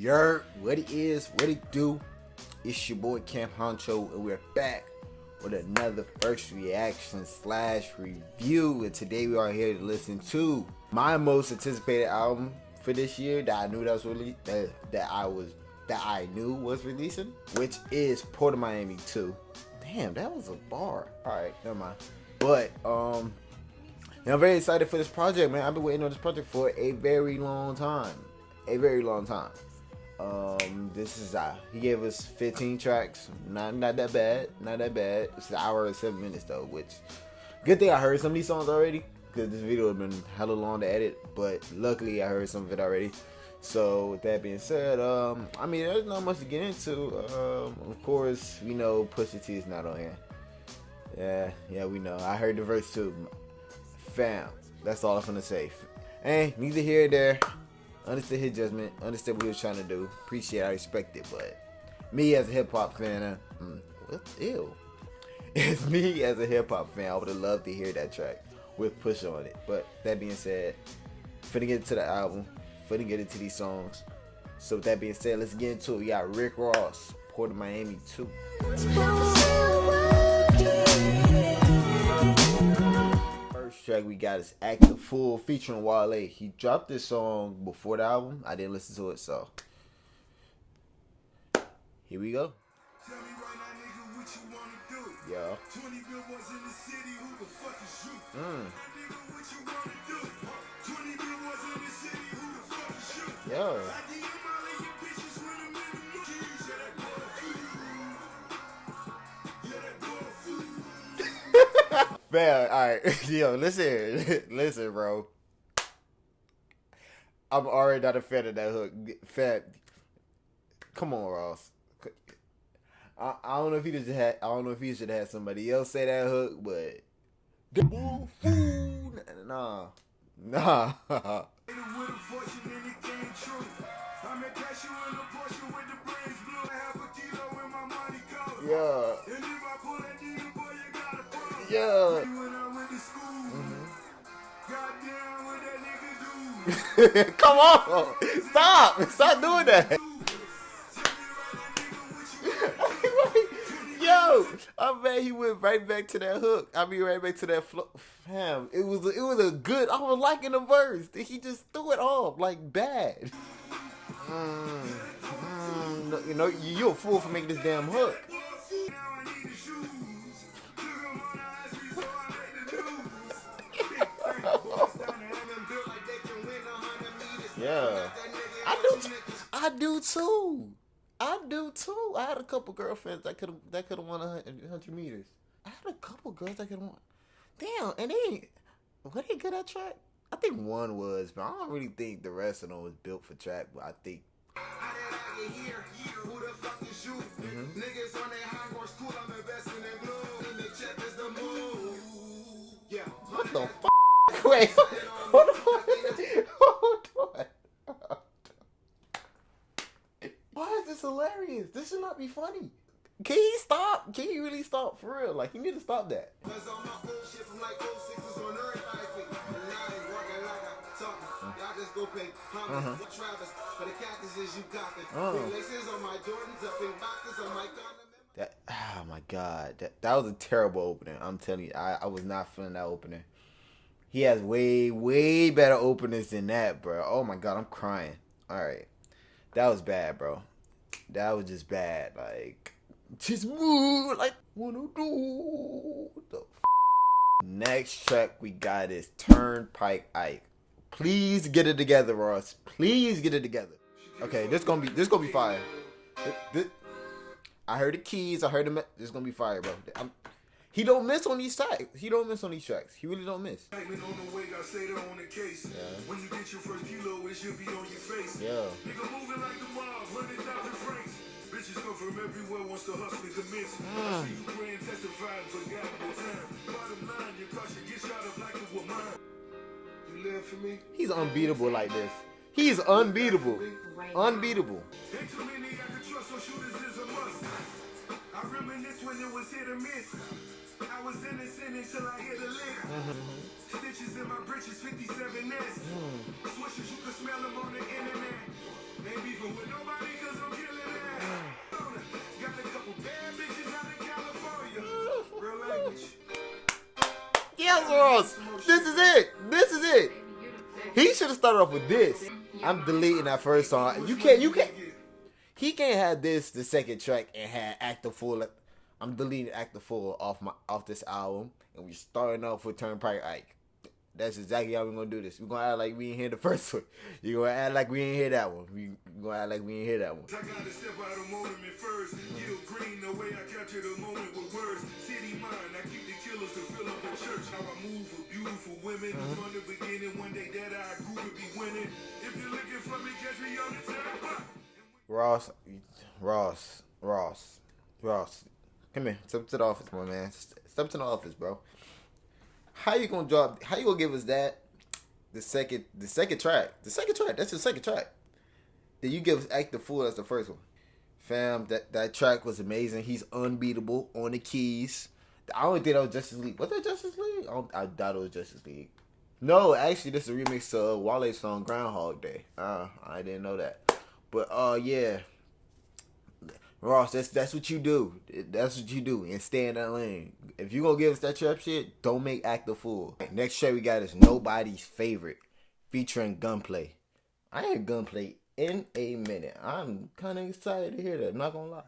What it is, what it do? It's your boy Camp Honcho, and we're back with another first reaction / review. And today we are here to listen to my most anticipated album for this year that I knew that was released, that I knew was releasing, which is Port of Miami 2. Damn, that was a bar. All right, never mind. But I'm very excited for this project, man. I've been waiting on this project for a very long time. This is he gave us 15 tracks. Not that bad. It's an hour and 7 minutes though, which good thing I heard some of these songs already, because this video has been hella long to edit, but luckily I heard some of it already. So with that being said, I mean, there's not much to get into. Of course, we know Pusha T is not on here. Yeah, we know. I heard the verse too. Fam, that's all I'm gonna say. And neither here nor there. Understood his judgment, understood what he was trying to do. Appreciate it, I respect it, but me as a hip hop fan, ew. It's me as a hip hop fan, I would have loved to hear that track with Push on it. But that being said, finna get into the album, finna get into these songs. So with that being said, let's get into it. We got Rick Ross, Port of Miami 2. First track we got is Act the Fool featuring Wale. He dropped this song before the album. I didn't listen to it, so here we go. Yeah. Yeah. Man, alright, yo, listen, bro. I'm already not a fan of that hook. Come on, Ross. I don't know if he should have somebody else say that hook, but nah. Yeah. Come on, stop doing that. Yo, I bet he went right back to that hook. I mean, right back to that flow. Fam, it was a good. I was liking the verse. He just threw it off like bad. You know, you're a fool for making this damn hook. Yeah, I do too. I had a couple girlfriends that could have won 100 meters. I had a couple girls that could have won. Damn, and were they good at track? I think one was, but I don't really think the rest of them was built for track. But I think. What the f? Wait, hold on. Why is this hilarious? This should not be funny. Can he stop? Can he really stop for real? Like, he need to stop that. Oh my god, that was a terrible opener. I'm telling you, I was not feeling that opener. He has way better openers than that, bro. Oh my god, I'm crying. All right, that was bad, bro. That was just bad. Like, just move like wanna do. What the f? Next track we got is Turnpike Ike. Please get it together, Ross. Please get it together. Okay, this gonna be fire. I heard the keys. I heard the. This gonna be fire, bro. He don't miss on these tracks. He really don't miss. Yeah. When you get your first kilo, it should be on your face. Yeah. Nigga moving like the mob, 100,000 francs. Bitches come from everywhere, wants to hustle and commit. See you praying, testifying, forgot the time. Bottom line, your car should get shot up like it was mine. You live for me? He's unbeatable like this. He's unbeatable. Unbeatable. Ain't too many I can trust, so shooters is a must. I reminisce when it was hit or miss. I was innocent until I hit a lick. bitches in my britches, 57S. Switches, you can smell them on the internet. Ain't beefing with nobody cause I'm killing that. Got a couple bad bitches out of California. Real language. Yes, Ross. This is it. This is it. He should have started off with this. I'm deleting that first song. You can't. He can't have this the second track and have Act the Fool. I'm deleting Act the Fool off this album, and we starting off with Turnpike Ike. That's exactly how we're gonna do this. We're gonna act like we ain't hear the first one. You're gonna act like we ain't hear that one. We're gonna act like we ain't hear that one. I gotta step out of moment first. Gil Green, the way I capture the moment with words. City mind, I keep the killers to fill up the church. How I move for beautiful women. From the beginning, one day that I grew to be winning. If you're looking for me, catch me on the turnpike. Ross. Come here. Step to the office, my man. Step to the office, bro. How you gonna give us that? The second track. That's the second track. Then you give us Act the Fool as the first one. Fam, that track was amazing. He's unbeatable on the keys. I don't think that was Justice League. Was that Justice League? I doubt it was Justice League. No, actually, this is a remix to Wale's song Groundhog Day. I didn't know that. But yeah. Ross, that's what you do. That's what you do. And stay in that lane. If you gonna give us that trap shit, don't make Act the Fool. Next track we got is Nobody's Favorite, featuring Gunplay. I ain't Gunplay in a minute. I'm kind of excited to hear that. Not gonna lie.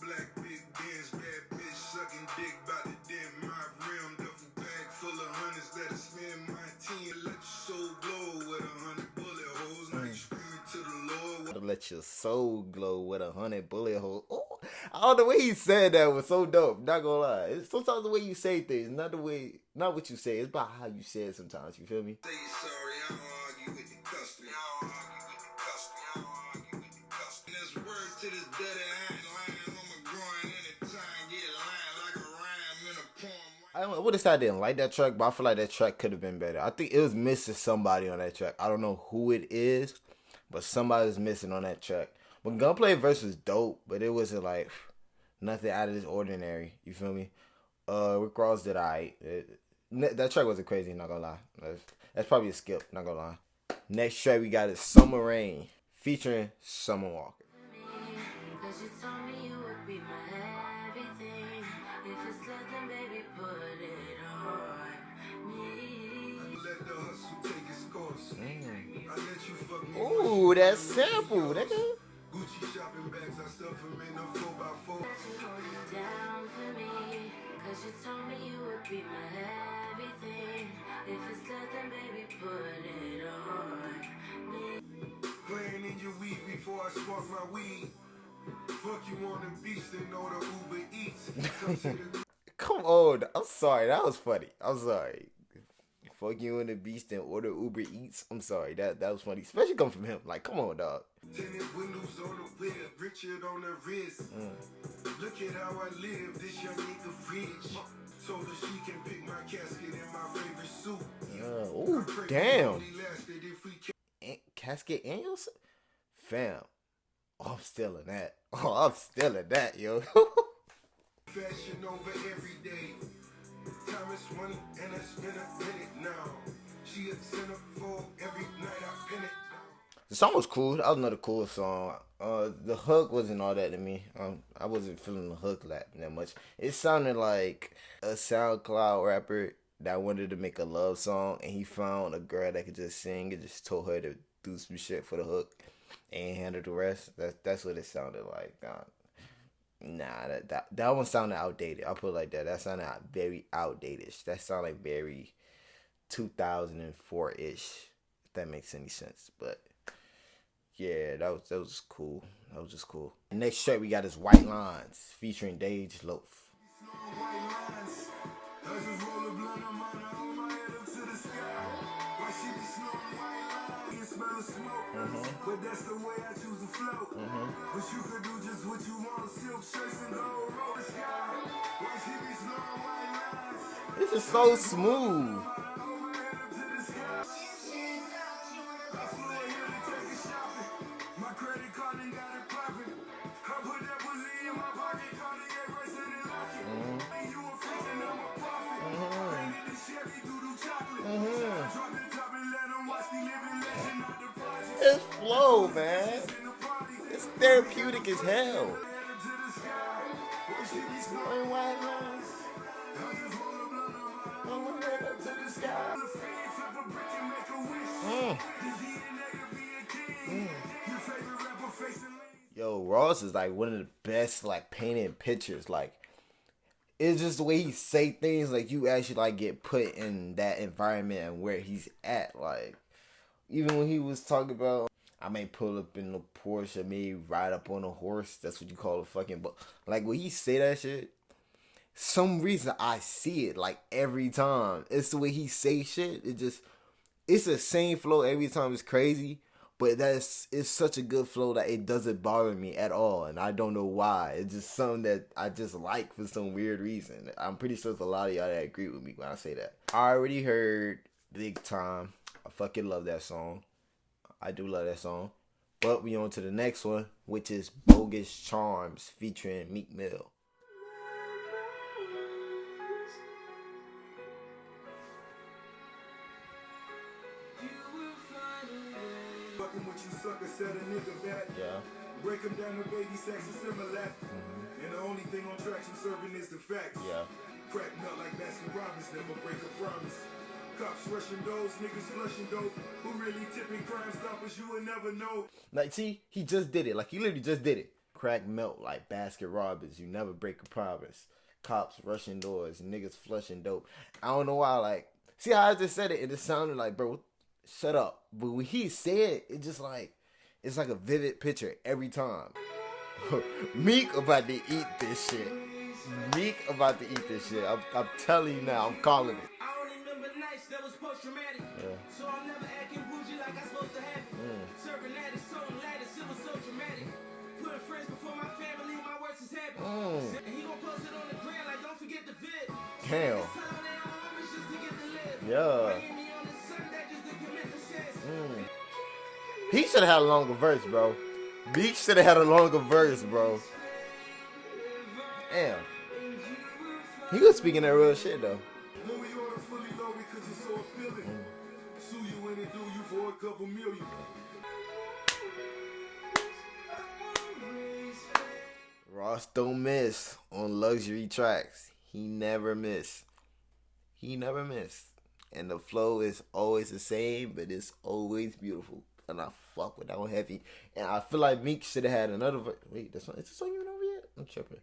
Black big Benz, bad bitch sucking dick by the dent. My rim duffel bag full of hundreds that I spend my team. Let your soul glow with 100 bullet holes. Now you scream to the Lord. Let your soul glow with 100 bullet holes. Oh, all the way he said that was so dope. Not gonna lie. It's sometimes the way you say things, not what you say. It's about how you say it sometimes. You feel me? Say sorry, I don't argue with the customer. And there's word to this dead I ain't lying. On my groin anytime, get lying like a rhyme in a poem. I don't know what I didn't like that track, but I feel like that track could have been better. I think it was missing somebody on that track. I don't know who it is, but somebody's missing on that track. But Gunplay verse was dope, but it wasn't like nothing out of this ordinary. You feel me? Rick Ross did that track wasn't crazy, not gonna lie. That's probably a skip, not gonna lie. Next track we got is Summer Rain, featuring Summer Walker. Ooh, that sample, nigga. Gucci shopping bags, I stuff them in a 4x4. Down for me, cause you told me you would be my everything. If it's nothing, baby, put it on me. Playing in your weed before I spark my weed. Fuck you on the beach, then order Uber Eats. Come on, I'm sorry, that was funny. I'm sorry. Fuck you on the beach, then order Uber Eats. I'm sorry, that was funny, especially coming from him. Like, come on, dog. Tinted windows on the whip, Richard on the wrist. Look at how I live, this young nigga rich. Told her she can pick my casket in my favorite suit. Oh, damn. Casket and your suit? Fam. Oh, I'm stealing that. Oh, I'm stealing that, yo. Fashion over every day. Time is money, and it's been a minute now. She a center for every night I pin it. The song was cool. That was another cool song. The hook wasn't all that to me. I wasn't feeling the hook that much. It sounded like a SoundCloud rapper that wanted to make a love song, and he found a girl that could just sing and just told her to do some shit for the hook and handle the rest. That's what it sounded like. Nah, that one sounded outdated. I'll put it like that. That sounded very outdated. That sounded like very 2004-ish, if that makes any sense. But yeah, that was cool. That was just cool. Next track we got is White Lines, featuring Dej Loaf. But that's the way I choose to float. But you could do just what you want. Silk shirts and gold roller sky. Why she be snowing white lines? This is so smooth. My credit card ain't got it poppin'. I put that pussy in my pocket. Cartier bracelet and lock it. You a freak and I'm a prophet. Painted the Chevy doodle chocolate. this flow, man. It's therapeutic as hell. Yo, Ross is like one of the best like painting pictures. Like, it's just the way he say things. Like, you actually like get put in that environment and where he's at. Like, even when he was talking about, I may pull up in the Porsche, I may ride up on a horse. That's what you call a fucking. But like when he say that shit, some reason I see it like every time. It's the way he say shit. It's the same flow every time. It's crazy. But it's such a good flow that it doesn't bother me at all. And I don't know why. It's just something that I just like for some weird reason. I'm pretty sure there's a lot of y'all that agree with me when I say that. I already heard Big Time. I fucking love that song. I do love that song. But we on to the next one, which is Bogus Charms featuring Meek Mill. Fucking with you sucker, set a nigga back. Yeah. Break him down to baby sex and similar. And the only thing on traction serving is the facts. Yeah. Crack nut like Baskin Robbins, never break a promise. Cops rushing those, niggas flushing dope. Who really tipping Crime Stoppers, you will never know. Like, see, he just did it. Like, he literally just did it. Crack melt like Baskin Robbins, you never break a promise. Cops rushing doors, niggas flushing dope. I don't know why, like, see how I just said it and it sounded like, bro, shut up. But when he said it, just like, it's like a vivid picture every time. Meek about to eat this shit. Meek about to eat this shit. I'm telling you now, I'm calling it. I only remember nights that was post-traumatic. So I'm never acting bougie like I'm supposed to have it. Serving addicts, toting ladders, it was so dramatic. Putting friends before my family, my worst is habit. And he gon' post it on the gram like, don't forget the vid. Damn. It's time they all homies just to get to live. Yeah. Bringing me on this Sunday just to commit the sins. He should have had a longer verse, bro. Meek should have had a longer verse, bro. Damn. He was speaking that real shit, though. Louis order fully loaded cause it's so appealing. Sue you in and do you for a couple million. Ross don't miss on luxury tracks. He never miss. He never miss. And the flow is always the same, but it's always beautiful. And I fuck with that one heavy. And I feel like Meek should have had another verse. Wait, is the song even over yet? I'm tripping.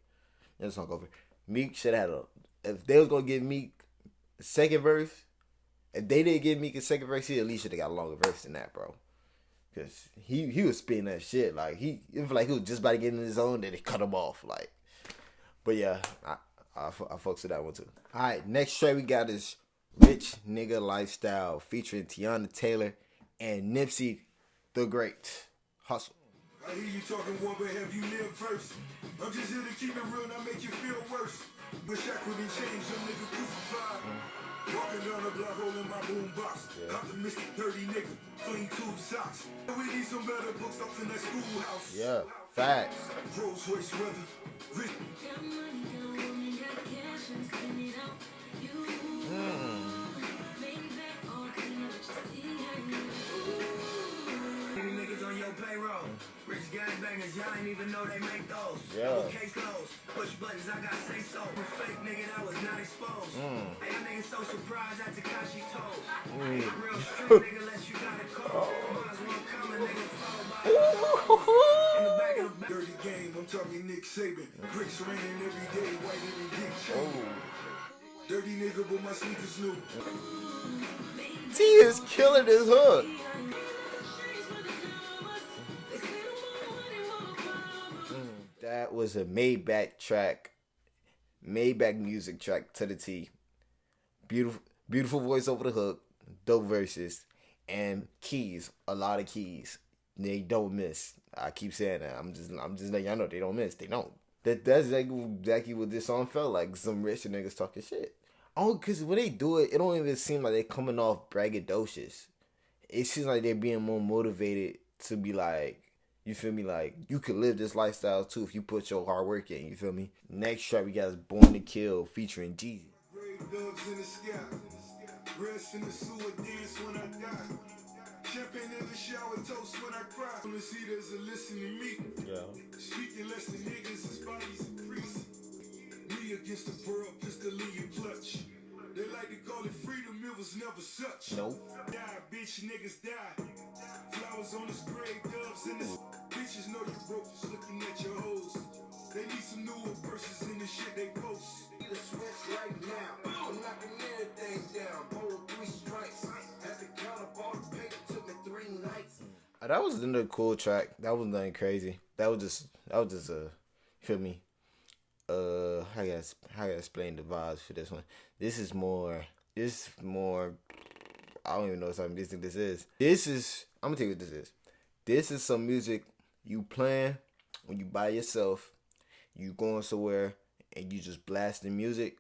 That song over. Meek should have had if they was gonna give Meek a second verse, if they didn't give Meek a second verse, he at least should have got a longer verse than that, bro. Cause he was spitting that shit like it felt like he was just about to get in his zone, then they cut him off like. But yeah, I fucks with that one too. All right, next track we got is Rich Nigga Lifestyle featuring Tiana Taylor and Nipsey the Great. Hustle. I hear you talking war, but have you lived first? I'm just here to keep it real, not make you feel worse. Wish I couldn't change them nigga crucified. Walking down the block, holding my boom box. Optimistic, dirty nigga, clean tube socks. We need some better books up in that schoolhouse. Yeah, facts. Rolls Royce weather. Rich. Got money, got a woman, got cash, and spend it out. You made back all clean up, just see how you Nigga niggas on your payroll. Rich gangbangers, y'all ain't even know they make those. Yeah. Case closed. Push buttons, I got say so. Fake nigga that was not exposed. Hey, y'all niggas so surprised at Tekashi told. Ain't a real street nigga unless you got a code. Might as well come a nigga fall by. In the back of the back. Dirty game, I'm talking Nick Saban. Bricks raining every day, whiter than Dick Cheney. Dirty nigga, but my sneakers new. T is killing his hook. That was a Maybach track, Maybach music track to the T. Beautiful voice over the hook, dope verses, and keys. A lot of keys. They don't miss. I keep saying that. I'm just letting y'all know they don't miss. They don't. That's exactly what this song felt like. Some rich niggas talking shit. Oh, cause when they do it, it don't even seem like they're coming off braggadocious. It seems like they're being more motivated to be like, you feel me? Like, you could live this lifestyle too if you put your hard work in, you feel me? Next track we got is Born to Kill featuring Jeezy. Grave doves in the sky. Rest in the sewer, dance when I die. Champagne in the shower, toast when I cry. Wanna see there's a listen to me. Yeah. Speaking less than niggas, his bodies increase. Me against the world, just to leave you clutch. They like to call it freedom, it was never such. Nope. Die, bitch, niggas die. Flowers on his grave, doves in the bitches know you broke, just looking at your hoes. They need some newer verses in the shit they post. The switch right now. I'm knocking everything down. Pull 3 strikes. At the count up all the paper, took me 3 nights. That was another cool track. That was nothing crazy. That was just you feel me? How can I explain the vibes for this one? This is more, I don't even know what type of music this is. I'm gonna tell you what this is. This is some music you playing when you by yourself, you going somewhere, and you just blasting music.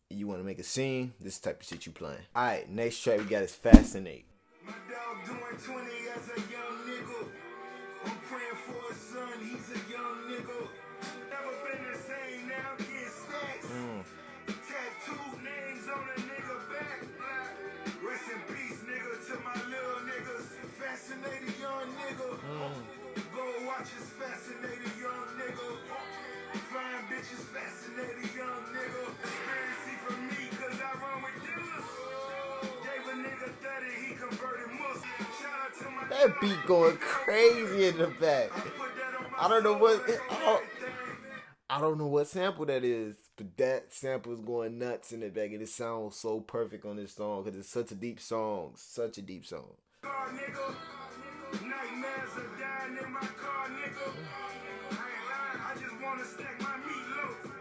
You want to make a scene, this type of shit you playing. Alright, next track we got is Fascinate. My dog doing 20 as a young nigga. I'm praying for his son, he's a young nigga. Never been the same, now get stacks. Tattooed names on a nigga back. Rest in peace, nigga, to my little niggas. Fascinated young nigga. Go watch his fascinated young nigga. Flying bitches, fascinated young nigga. Conspiracy for me, cause I run with dealers. Gave a nigga 30, he converted Muslim. Shout out to my That beat going crazy in the back. I don't know what sample that is, but that sample is going nuts in the back, and it sounds so perfect on this song because it's such a deep song, car, nigga. Nightmares are dying in my car, nigga. I ain't lying, I just wanna stack my meatloaf.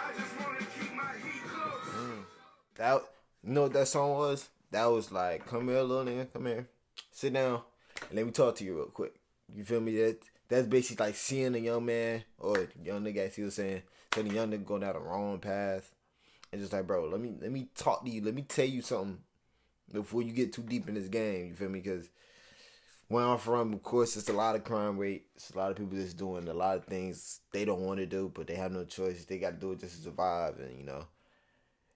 I just wanna keep my heat close. You know what that song was? That was like, come here, little nigga, come here, sit down, and let me talk to you real quick. You feel me? That's basically like seeing a young man or young nigga, as he was saying, seeing a young nigga going down the wrong path, and just like, bro, let me talk to you, let me tell you something before you get too deep in this game. You feel me? Because where I'm from, of course, it's a lot of crime rate. It's a lot of people that's doing a lot of things they don't want to do, but they have no choice. They got to do it just to survive, and you know.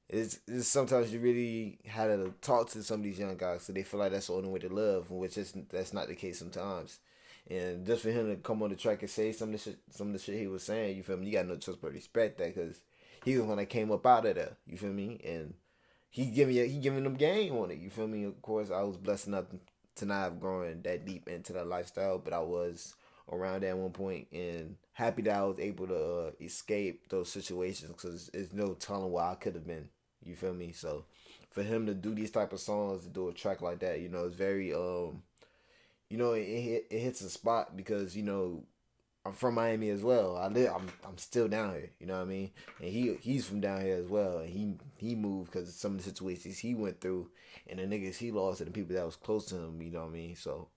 It's sometimes you really had to talk to some of these young guys so they feel like that's the only way to live, which that's not the case sometimes. And just for him to come on the track and say some of the shit he was saying, you feel me? You got no choice but respect that, because he was the one that came up out of there. You feel me? And he giving them game on it. You feel me? Of course, I was blessed enough to not have grown that deep into that lifestyle, but I was around that at one point, and happy that I was able to escape those situations, because there's no telling where I could have been. You feel me? So for him to do these type of songs, to do a track like that, you know, it's very you know, it hits a spot, because you know I'm from Miami as well. I'm still down here. You know what I mean? And he's from down here as well. And he moved because of some of the situations he went through, and the niggas he lost, and the people that was close to him. You know what I mean? So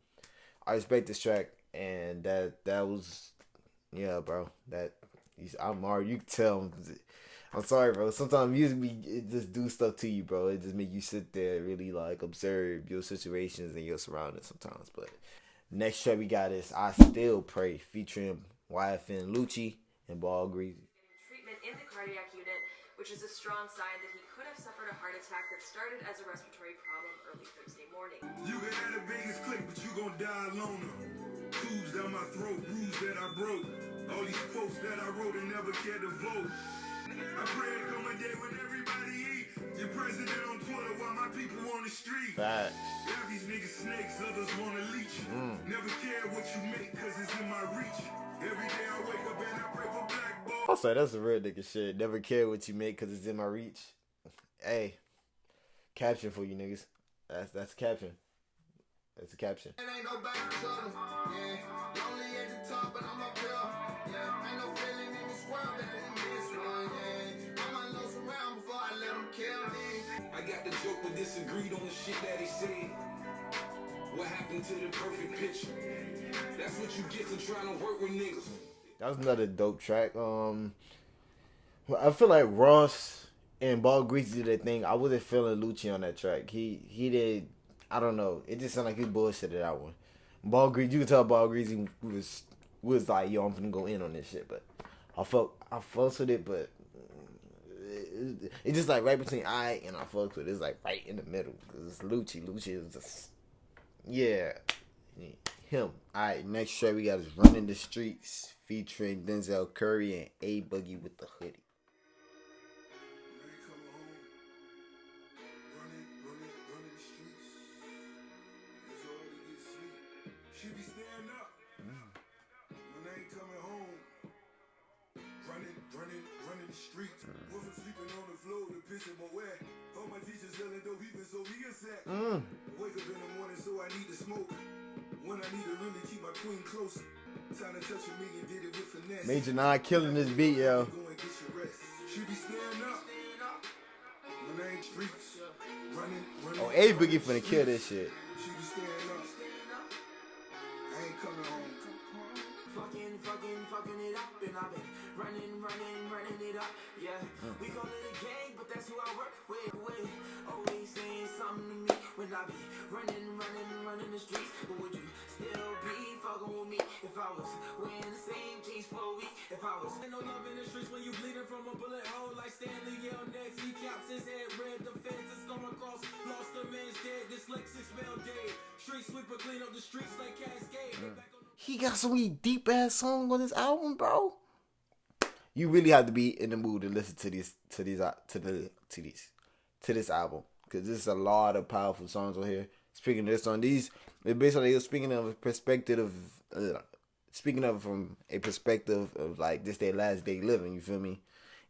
I respect this track, and that was, yeah, bro. I'm already, you can tell. I'm sorry, bro. Sometimes music it just do stuff to you, bro. It just make you sit there and really like observe your situations and your surroundings sometimes. But next track we got is I Still Pray, featuring YFN Lucci and Ball Greasy. Treatment in the cardiac unit, which is a strong sign that he could have suffered a heart attack that started as a respiratory problem early Thursday morning. You can have the biggest click, but you gon' die alone. Tubes down my throat, bruise that I broke. All these quotes that I wrote and never cared to vote. I pray to come a day when everybody eat. Your president on Twitter while my people on the street. Facts. Half these niggas snakes, others wanna leech. Never care what you make, cause it's in my reach. Every day I wake up and I pray for black boys. I'll say that's a real nigga shit. Never care what you make, cause it's in my reach. Hey, caption for you niggas. That's a caption. That's a caption. It ain't no back to trouble, yeah. Lonely at the top, but I'm up here, yeah. Ain't no feeling in this world that in this one, yeah. I might lose around before I let them kill me. I got the joke but disagreed on the shit that he said. What happened to the perfect picture? That's what you get for trying to work with niggas. That was another dope track. I feel like Ross and Ball Greasy did their thing. I wasn't feeling Lucci on that track. He did. I don't know. It just sounded like he bullshitted that one. Ball Greasy, you could tell Ball Greasy was like, yo, I'm finna go in on this shit. But I fucked with it, but it's just like right between I and I fucked with it. It's like right in the middle. It's Lucci. Lucci is just Yeah, him. All right, next track we got is "Running the Streets" featuring Denzel Curry and A Boogie with the hoodie. Running the streets. It's hard to get sleep. She be staying up when I ain't coming home. Running the streets. Wasn't sleeping on the floor, the bitch in my way. All my teachers yelling, don't even so me a sack. Wake up in the morning, so I need to smoke. When I need to really keep my queen close. Time to touch a million, did it with finesse. Major 9 killing this beat, yo. Go and get your rest. She be staying up when I ain't streets. Running. Oh, A Boogie finna kill this shit. She be staying up. I ain't coming home. Fucking it up, and I've been running it up, yeah. We call it a gang, but that's who I work with. Always saying something to me when I be running the streets. But would you still be fucking with me if I was wearing the same jeans for a week? If I was no love in the streets when you bleeding from a bullet hole like Stanley Yell next. He caps his head, red the fences come across, lost a man's dead, dyslexic spell dead. Street sweeper clean up the streets like Cascade. He got so many deep ass songs on this album, bro. You really have to be in the mood to listen to this album, because there's a lot of powerful songs on here. Speaking of this on these, basically speaking of from a perspective of like this their last day living. You feel me?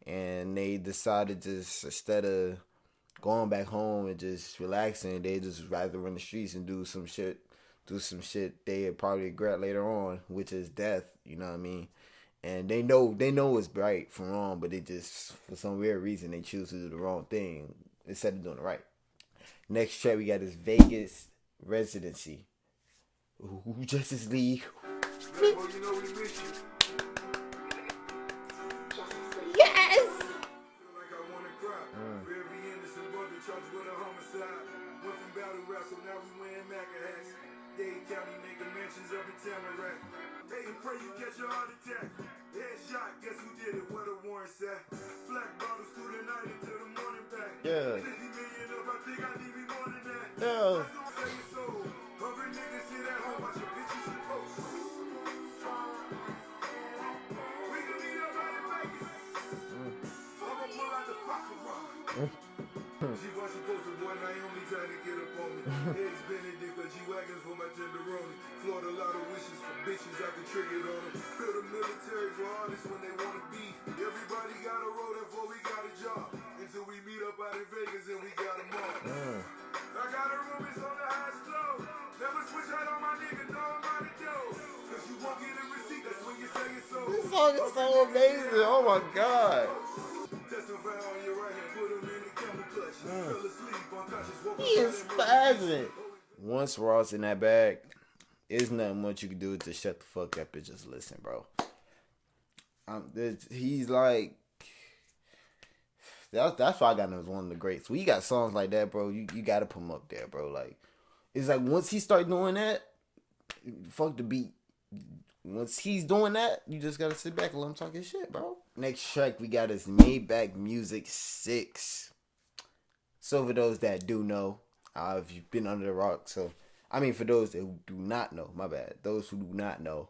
And they decided just instead of going back home and just relaxing, they just rather run the streets and do some shit they probably regret later on, which is death. You know what I mean? And they know it's right from wrong, but they just, for some weird reason, they choose to do the wrong thing instead of doing it right. Next track we got is Vegas Residency. Ooh, Justice League. Boy, you know we miss you. Yes! Feel like I wanna cry. For every innocent brother charged with a homicide. Went from battle rap, so now we wearing MAGA hats. Dade County making mentions up in Tamarack. Hey, and pray you catch a heart attack. Headshot, guess who did it? Where the warrant at? Black bottles through the night until the morning back. Yeah. 50 million up, I think I need me more than that. Yeah. That's don't say it so. Hungry niggas sit at home, watch your bitches you post. We can meet up out in Vegas. I'ma pull out the fucking rock. She was supposed to boy Naomi trying to get up on me. Eggs Benedict, but G-Wagons for my tenderoni. Floored a lot of wishes for bitches, I can trigger it on them. Build a military for artists when they wanna beef. Everybody got a roll, therefore we got a job. Until we meet up out in Vegas and we got them all. I got a room, it's on the highest floor. Never switch out on my nigga, no I'm out of dough. Cause you won't get a receipt, that's when you say it's so. This song is so amazing. Oh my god. Testify on your right hand, put him in the camel clutch. Fell asleep, unconscious, woke up. He is spazzing. Once Ross in that bag, there's nothing much you can do to shut the fuck up and just listen, bro. He's like, that's why I got him as one of the greats. When you got songs like that, bro, you gotta put him up there, bro. Like, it's like once he start doing that, fuck the beat. Once he's doing that, you just gotta sit back and let him talk his shit, bro. Next track we got is Maybach Music 6. So for those that do know, if you've been under the rock, for those who do not know, my bad. Those who do not know,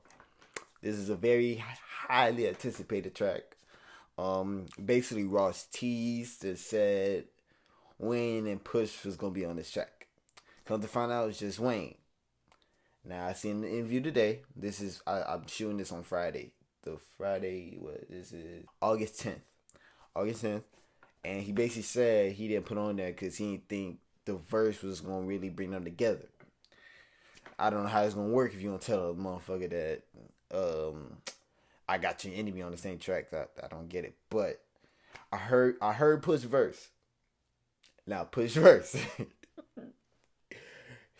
this is a very highly anticipated track. Basically Ross teased and said Wayne and Push was gonna be on this track. Come to find out, it's just Wayne. Now I seen the interview today. I'm shooting this on Friday. This is August 10th. And he basically said he didn't put on there because he didn't think the verse was gonna really bring them together. I don't know how it's gonna work if you don't tell a motherfucker that I got your enemy on the same track. I don't get it. But I heard Push verse. Now Push verse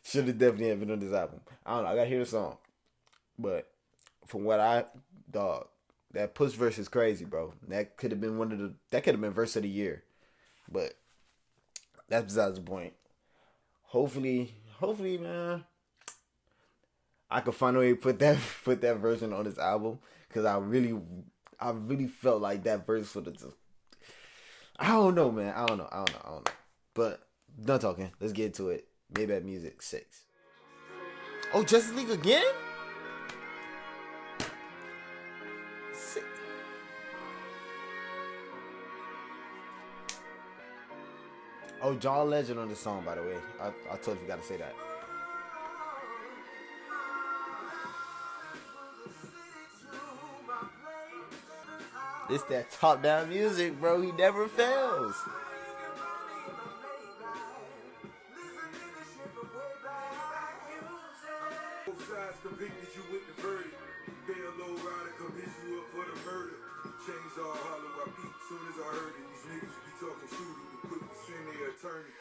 should have definitely have been on this album. I don't know, I gotta hear the song. But from what that Push verse is crazy, bro. That could have been verse of the year. But that's besides the point. Hopefully, man, I could find a way to put that version on this album, because I really felt like that verse would have just, I don't know, man. I don't know. But done talking. Let's get to it. Maybach Music 6. Oh, Justice League again? Oh, John Legend on the song, by the way. I totally forgot to say that. It's that top-down music, bro. He never fails. Both sides convicted you with the verdict. Bail low rider convinced you up for the murder. Chainsaw hollow, I peeped soon as I heard it. These niggas be talking shooter, but quick to send their attorney.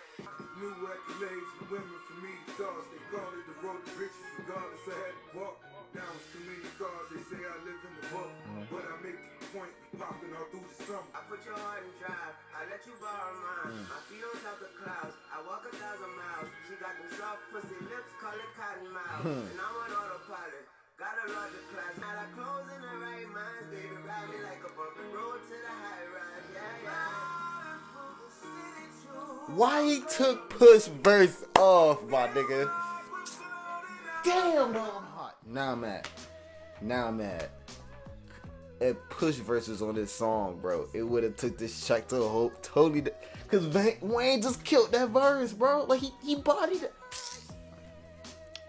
New accolades for women for me to toss. They call it the road to riches, regardless I had to walk. Now it's too many cars, they say I live in the book. But I make it a point, popping all through the summer. I put your heart in drive, I let you borrow mine. My feet on top of clouds, I walk 1,000 miles. She got them soft pussy lips, call it cotton mouth. And I'm on autopilot, got a larger class. Now I clothes in the right minds, baby, ride me like a bumpy road to the high rise. Yeah, yeah. Why he took Push verse off, my nigga? Damn, bro, I'm hot. Now I'm mad. If Push verses on this song, bro, it would have took this track to a whole totally. Cause Wayne just killed that verse, bro. Like he bodied it.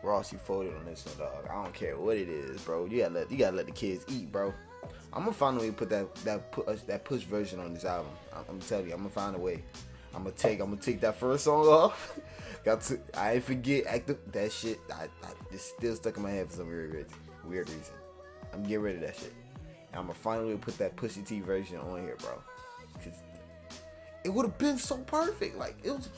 Ross, you folded on this one, dog. I don't care what it is, bro. You gotta let the kids eat, bro. I'm gonna find a way to put that Push version on this album. I'm telling you, I'm gonna find a way. I'm gonna take that first song off. I ain't forget that shit. It's still stuck in my head for some weird reason. I'm getting rid of that shit. And I'm gonna finally put that Pusha T version on here, bro. Cause it would have been so perfect. Like it was.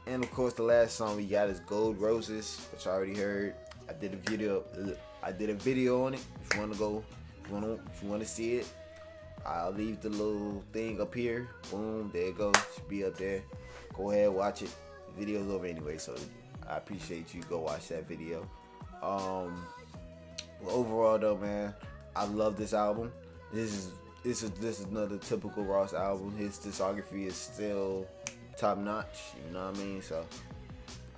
And of course, the last song we got is Gold Roses, which I already heard. I did a video on it. If you want to see it, I'll leave the little thing up here. Boom, there it goes. Should be up there. Go ahead, watch it. The video's over anyway, so I appreciate you. Go watch that video. Well, overall though, man, I love this album. This is another typical Ross album. His discography is still top notch. You know what I mean? So,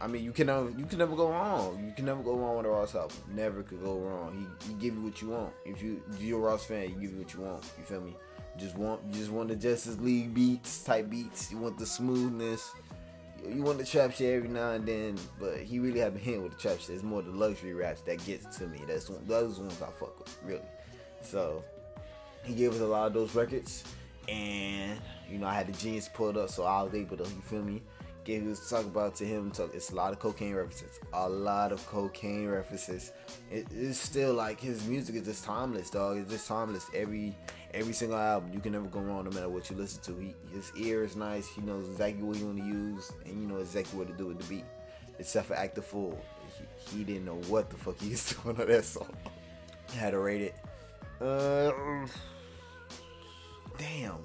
I mean, you can never go wrong. You can never go wrong with a Ross album. Never could go wrong. He give you what you want. If you're a Ross fan, he give you what you want. You feel me? You just want the Justice League type beats. You want the smoothness. You want the trap shit every now and then, but he really have a hint with the trap shit. It's more the luxury raps that gets to me. Those ones I fuck with, really. So he gave us a lot of those records, and I had the Genius pulled up, so I was able to, you feel me, talk about to him. It's a lot of cocaine references. It's still like his music is just timeless, dog. It's just timeless. Every single album, you can never go wrong no matter what you listen to. His ear is nice. He knows exactly what he want to use, and you know exactly what to do with the beat. Except for Act the Fool, he didn't know what the fuck he was doing on that song. I had to rate it. Damn.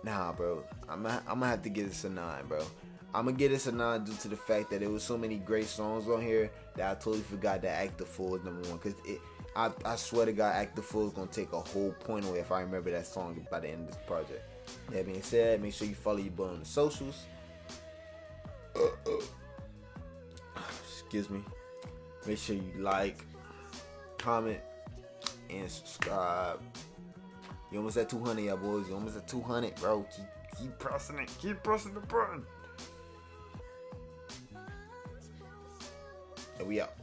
Nah, bro. I'm gonna have to give this a 9, bro. I'm gonna give this a 9 due to the fact that there was so many great songs on here that I totally forgot that Act the Fool is number 1. Cause I swear to God, Act the Fool is gonna take a whole point away if I remember that song by the end of this project. That being said, make sure you follow your boy on the socials. Excuse me. Make sure you like, comment, and subscribe. You almost at 200, y'all boys. You almost at 200, bro. Keep pressing it. Keep pressing the button. And we out.